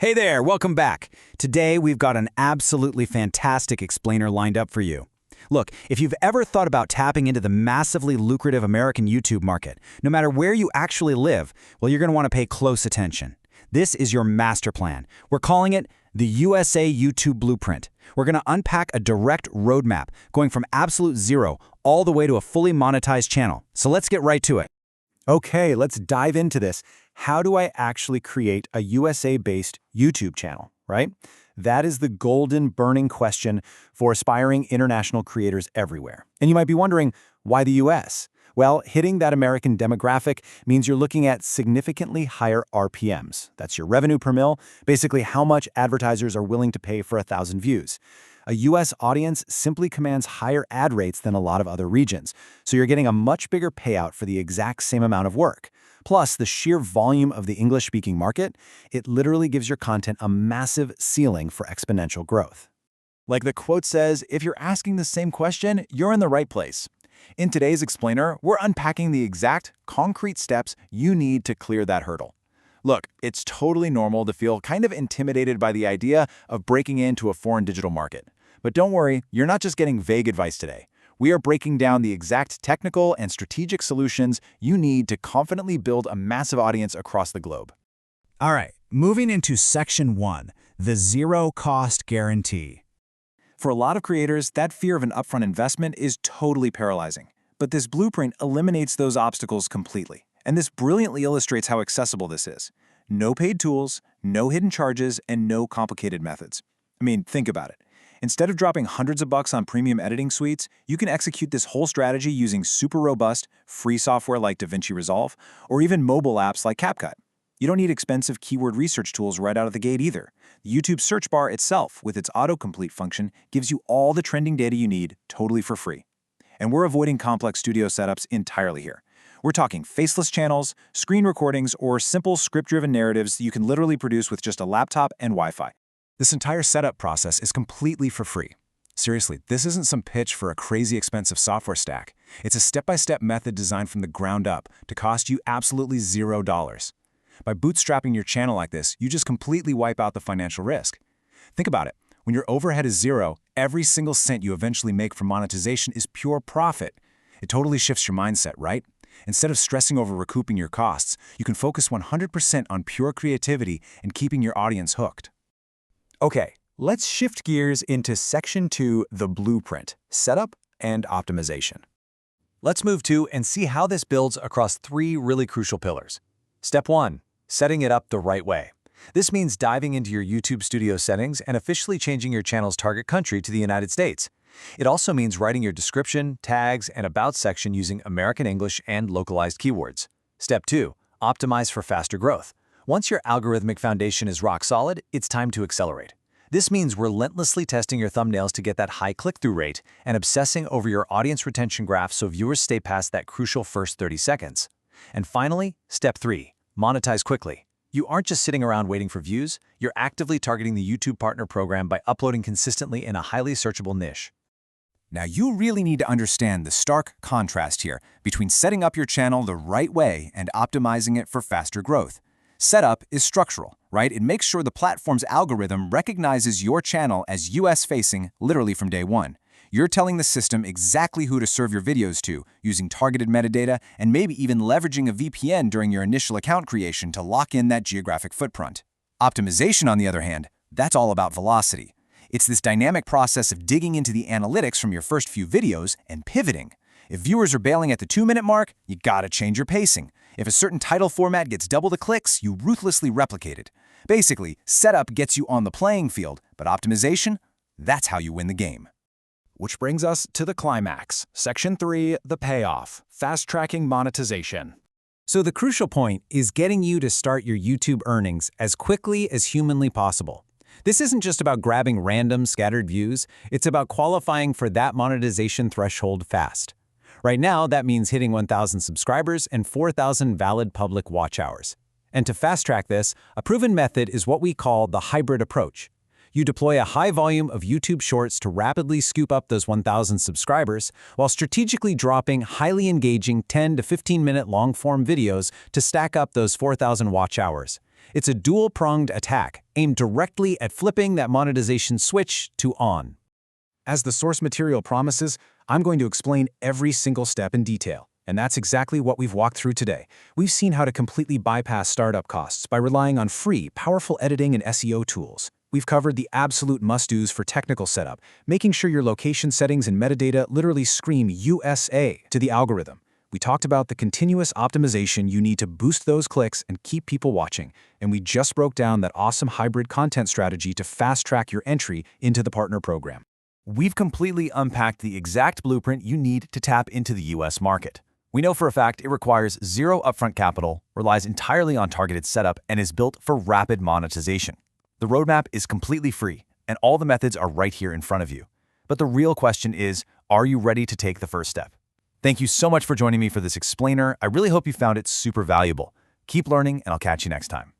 Hey there, welcome back. Today we've got an absolutely fantastic explainer lined up for you. Look, if you've ever thought about tapping into the massively lucrative American YouTube market, no matter where you actually live, well, you're going to want to pay close attention. This is your master plan. We're calling it the USA YouTube Blueprint. We're going to unpack a direct roadmap going from absolute zero all the way to a fully monetized channel. So let's get right to it. Okay, let's dive into this. How do I actually create a USA-based YouTube channel, right? That is the golden burning question for aspiring international creators everywhere. And you might be wondering, why the US? Well, hitting that American demographic means you're looking at significantly higher RPMs. That's your revenue per mil, basically how much advertisers are willing to pay for 1,000 views. A US audience simply commands higher ad rates than a lot of other regions, so you're getting a much bigger payout for the exact same amount of work. Plus, the sheer volume of the English-speaking market, it literally gives your content a massive ceiling for exponential growth. Like the quote says, if you're asking the same question, you're in the right place. In today's explainer, we're unpacking the exact, concrete steps you need to clear that hurdle. Look, it's totally normal to feel kind of intimidated by the idea of breaking into a foreign digital market. But don't worry, you're not just getting vague advice today. We are breaking down the exact technical and strategic solutions you need to confidently build a massive audience across the globe. All right, moving into Section 1, the zero-cost guarantee. For a lot of creators, that fear of an upfront investment is totally paralyzing. But this blueprint eliminates those obstacles completely. And this brilliantly illustrates how accessible this is. No paid tools, no hidden charges, and no complicated methods. I mean, think about it. Instead of dropping hundreds of bucks on premium editing suites, you can execute this whole strategy using super robust, free software like DaVinci Resolve, or even mobile apps like CapCut. You don't need expensive keyword research tools right out of the gate either. The YouTube search bar itself, with its autocomplete function, gives you all the trending data you need totally for free. And we're avoiding complex studio setups entirely here. We're talking faceless channels, screen recordings, or simple script-driven narratives that you can literally produce with just a laptop and Wi-Fi. This entire setup process is completely for free. Seriously, this isn't some pitch for a crazy expensive software stack. It's a step-by-step method designed from the ground up to cost you absolutely $0. By bootstrapping your channel like this, you just completely wipe out the financial risk. Think about it. When your overhead is zero, every single cent you eventually make from monetization is pure profit. It totally shifts your mindset, right? Instead of stressing over recouping your costs, you can focus 100% on pure creativity and keeping your audience hooked. Okay, let's shift gears into Section 2, the blueprint, setup and optimization. Let's move to and see how this builds across three really crucial pillars. Step 1, setting it up the right way. This means diving into your YouTube studio settings and officially changing your channel's target country to the United States. It also means writing your description, tags, and about section using American English and localized keywords. Step 2, optimize for faster growth. Once your algorithmic foundation is rock solid, it's time to accelerate. This means relentlessly testing your thumbnails to get that high click-through rate and obsessing over your audience retention graph so viewers stay past that crucial first 30 seconds. And finally, Step 3, monetize quickly. You aren't just sitting around waiting for views, you're actively targeting the YouTube Partner Program by uploading consistently in a highly searchable niche. Now, you really need to understand the stark contrast here between setting up your channel the right way and optimizing it for faster growth. Setup is structural, right? It makes sure the platform's algorithm recognizes your channel as US-facing literally from day one. You're telling the system exactly who to serve your videos to, using targeted metadata and maybe even leveraging a VPN during your initial account creation to lock in that geographic footprint. Optimization, on the other hand, that's all about velocity. It's this dynamic process of digging into the analytics from your first few videos and pivoting. If viewers are bailing at the 2-minute mark, you gotta change your pacing. If a certain title format gets double the clicks, you ruthlessly replicate it. Basically, setup gets you on the playing field, but optimization, that's how you win the game. Which brings us to the climax. Section 3, the payoff, fast-tracking monetization. So the crucial point is getting you to start your YouTube earnings as quickly as humanly possible. This isn't just about grabbing random scattered views, it's about qualifying for that monetization threshold fast. Right now, that means hitting 1,000 subscribers and 4,000 valid public watch hours. And to fast-track this, a proven method is what we call the hybrid approach. You deploy a high volume of YouTube Shorts to rapidly scoop up those 1,000 subscribers, while strategically dropping highly engaging 10 to 15-minute long-form videos to stack up those 4,000 watch hours. It's a dual-pronged attack aimed directly at flipping that monetization switch to on. As the source material promises, I'm going to explain every single step in detail. And that's exactly what we've walked through today. We've seen how to completely bypass startup costs by relying on free, powerful editing and SEO tools. We've covered the absolute must-dos for technical setup, making sure your location settings and metadata literally scream USA to the algorithm. We talked about the continuous optimization you need to boost those clicks and keep people watching. And we just broke down that awesome hybrid content strategy to fast-track your entry into the partner program. We've completely unpacked the exact blueprint you need to tap into the US market. We know for a fact it requires zero upfront capital, relies entirely on targeted setup, and is built for rapid monetization. The roadmap is completely free, and all the methods are right here in front of you. But the real question is, are you ready to take the first step? Thank you so much for joining me for this explainer. I really hope you found it super valuable. Keep learning, and I'll catch you next time.